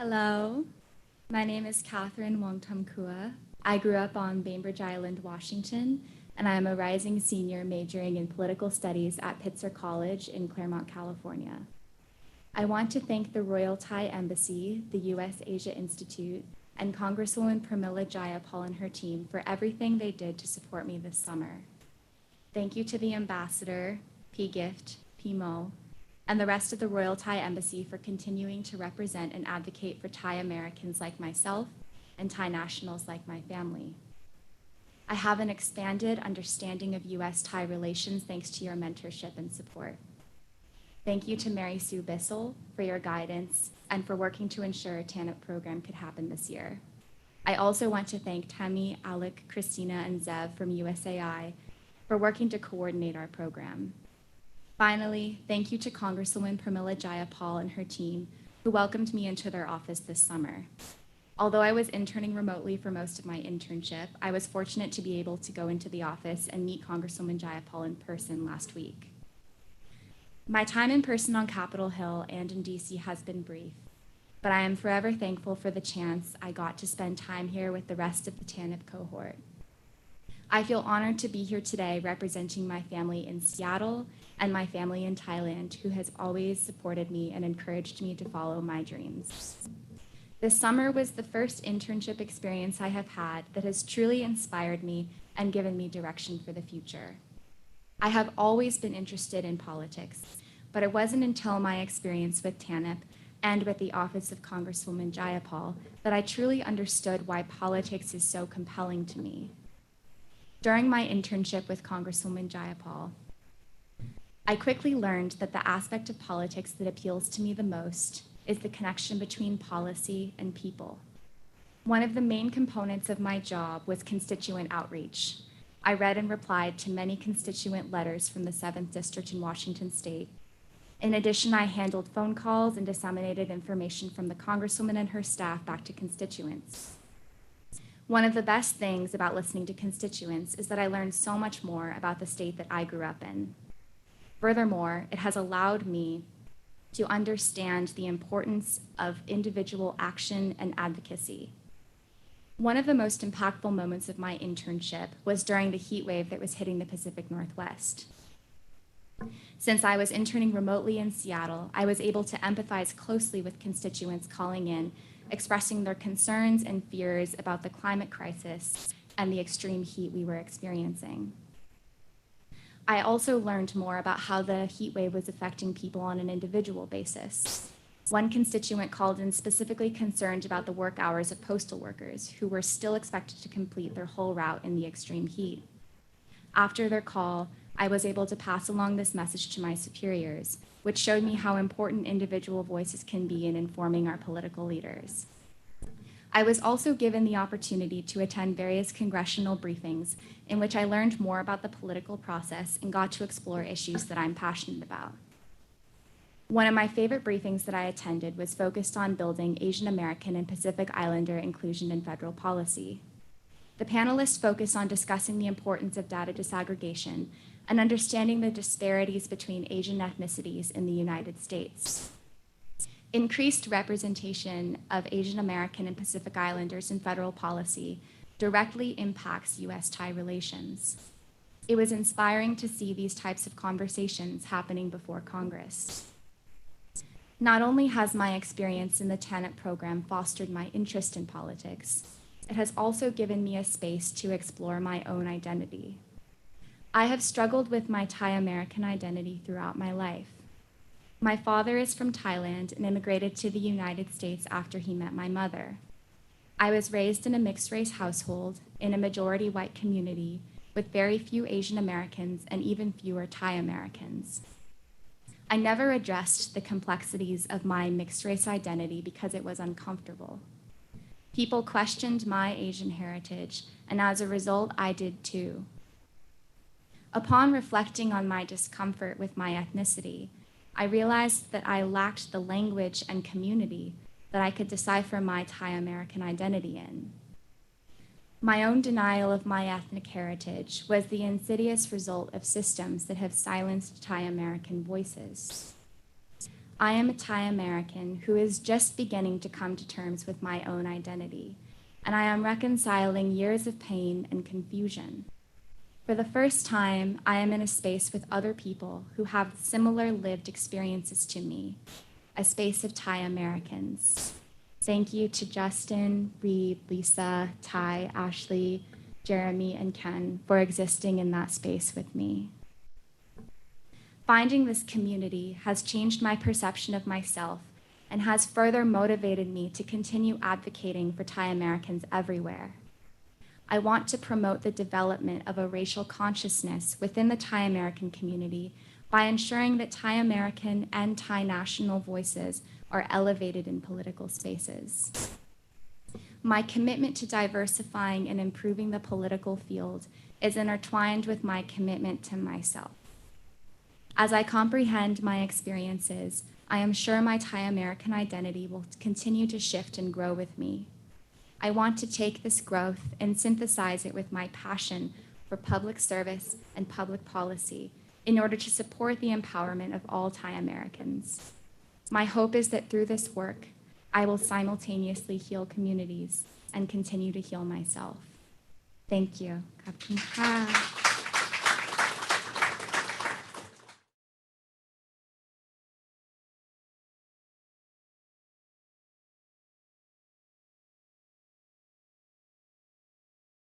Hello, my name is Kathryn Wangthamkua. I grew up on Bainbridge Island, Washington, and I am a rising senior majoring in political studies at Pitzer College in Claremont, California. I want to thank the Royal Thai Embassy, the U.S. Asia Institute, and Congresswoman Pramila Jayapal and her team for everything they did to support me this summer. Thank you to the ambassador, P-Gift, P-Mo, and the rest of the Royal Thai Embassy for continuing to represent and advocate for Thai Americans like myself and Thai nationals like my family. I have an expanded understanding of U.S.-Thai relations thanks to your mentorship and support. Thank you to Mary Sue Bissell for your guidance and for working to ensure a TANIP program could happen this year. I also want to thank Temi, Alec, Christina, and Zev from USAI for working to coordinate our program. Finally, thank you to Congresswoman Pramila Jayapal and her team who welcomed me into their office this summer. Although I was interning remotely for most of my internship, I was fortunate to be able to go into the office and meet Congresswoman Jayapal in person last week. My time in person on Capitol Hill and in DC has been brief, but I am forever thankful for the chance I got to spend time here with the rest of the TANIP cohort. I feel honored to be here today representing my family in Seattle and my family in Thailand, who has always supported me and encouraged me to follow my dreams. This summer was the first internship experience I have had that has truly inspired me and given me direction for the future. I have always been interested in politics, but it wasn't until my experience with TANIP and with the Office of Congresswoman Jayapal that I truly understood why politics is so compelling to me. During my internship with Congresswoman Jayapal, I quickly learned that the aspect of politics that appeals to me the most is the connection between policy and people. One of the main components of my job was constituent outreach. I read and replied to many constituent letters from the 7th District in Washington State. In addition, I handled phone calls and disseminated information from the Congresswoman and her staff back to constituents. One of the best things about listening to constituents is that I learned so much more about the state that I grew up in. Furthermore, it has allowed me to understand the importance of individual action and advocacy. One of the most impactful moments of my internship was during the heat wave that was hitting the Pacific Northwest. Since I was interning remotely in Seattle, I was able to empathize closely with constituents calling in, expressing their concerns and fears about the climate crisis and the extreme heat we were experiencing. I also learned more about how the heat wave was affecting people on an individual basis. One constituent called in specifically concerned about the work hours of postal workers who were still expected to complete their whole route in the extreme heat. After their call, I was able to pass along this message to my superiors, which showed me how important individual voices can be in informing our political leaders. I was also given the opportunity to attend various congressional briefings in which I learned more about the political process and got to explore issues that I'm passionate about. One of my favorite briefings that I attended was focused on building Asian American and Pacific Islander inclusion in federal policy. The panelists focused on discussing the importance of data disaggregation and understanding the disparities between Asian ethnicities in the United States. Increased representation of Asian American and Pacific Islanders in federal policy directly impacts U.S.-Thai relations. It was inspiring to see these types of conversations happening before Congress. Not only has my experience in the TANIP program fostered my interest in politics, it has also given me a space to explore my own identity. I have struggled with my Thai American identity throughout my life. My father is from Thailand and immigrated to the United States after he met my mother. I was raised in a mixed-race household in a majority white community with very few Asian Americans and even fewer Thai Americans. I never addressed the complexities of my mixed-race identity because it was uncomfortable. People questioned my Asian heritage, and as a result, I did too. Upon reflecting on my discomfort with my ethnicity, I realized that I lacked the language and community that I could decipher my Thai American identity in. My own denial of my ethnic heritage was the insidious result of systems that have silenced Thai American voices. I am a Thai American who is just beginning to come to terms with my own identity, and I am reconciling years of pain and confusion. For the first time, I am in a space with other people who have similar lived experiences to me, a space of Thai Americans. Thank you to Justin, Reed, Lisa, Ty, Ashley, Jeremy, and Ken for existing in that space with me. Finding this community has changed my perception of myself and has further motivated me to continue advocating for Thai Americans everywhere. I want to promote the development of a racial consciousness within the Thai American community by ensuring that Thai American and Thai national voices are elevated in political spaces. My commitment to diversifying and improving the political field is intertwined with my commitment to myself. As I comprehend my experiences, I am sure my Thai American identity will continue to shift and grow with me. I want to take this growth and synthesize it with my passion for public service and public policy in order to support the empowerment of all Thai Americans. My hope is that through this work, I will simultaneously heal communities and continue to heal myself. Thank you. Kathryn.